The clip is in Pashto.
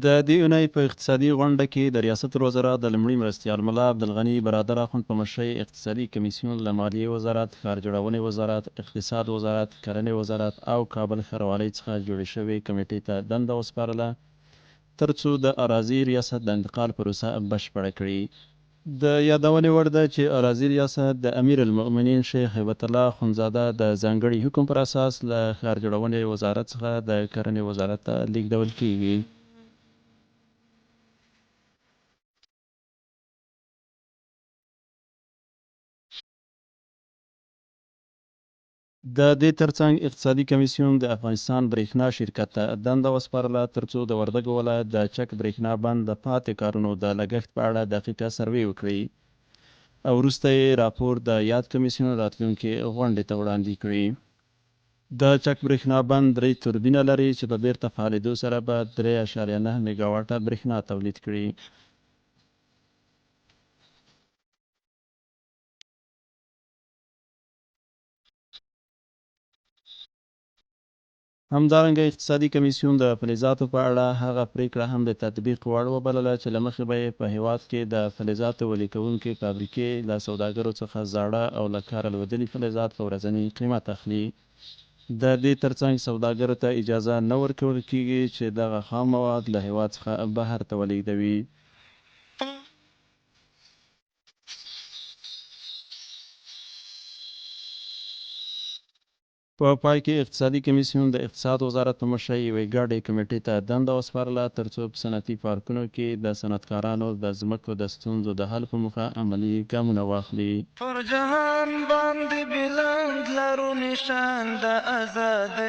د دې اونۍ په اقتصادي غونډه کې د ریاست الوزرا د لومړي مرستیال ملا عبدالغني برادر اخوند په مشرۍ اقتصادي کمیسیون له مالیې وزارت، ښار جوړونې وزارت، اقتصاد وزارت، کرنې وزارت او کابل ښاروالۍ څخه جوړې شوې کمیټې ته دنده وسپارله ترڅو د اراضي ریاست د انتقال پروسه بشپړه کړي. د یادونې وړ ده چې اراضي ریاست د امیر المؤمنین شیخ هیبت الله اخندزاده د ځانګړي حکم پر اساس له ښار جوړونې وزارت څخه د کرنې وزارت ته لیږدول کیږي. د دې ترڅنګ اقتصادي کمیسیون د افغانستان برېښنا شرکت ته دنده وسپارله ترڅو د وردګو ولایت د چک برېښنا بند د پاتې کارونو د لګښت په اړه دقیقه سروې وکړي او وروسته یې راپور د یاد کمیسیون راتلونکې غونډې ته وړاندې کړي. د چک برېښنا بند 3 توربینه لري چې په بیرته فعالېدو سره به 3.9 میګاواټه برېښنا تولید کړي. همدارنګه اقتصادي کمیسیون د فلزاتو په اړه هغه پریکړه هم د تطبیق وړ وبلله چې له مخې به یې په هیواد کې د فلزاتو ولي کوونکې فابریکې له سوداګرو څخه زاړه او له کاره لوېدلي فلزات په ورځني قیمت اخلي. د دې ترڅنګ سوداګرو ته اجازه نه ورکول کیږي چې دغه خام مواد له هیواد څخه بهر ته ولیږدوي. په پای کې اقتصادي کمیسیون د اقتصاد وزارت په مشرۍ یوې ګډې کمیټې ته دنده وسپارله ترڅو په صنعتي پارکونو کې د صنعتکارانو د ځمکو د ستونزو د حل په موخه عملي ګامونه واخلي. پر جهان باندې بلند لرو نشان د آزادۍ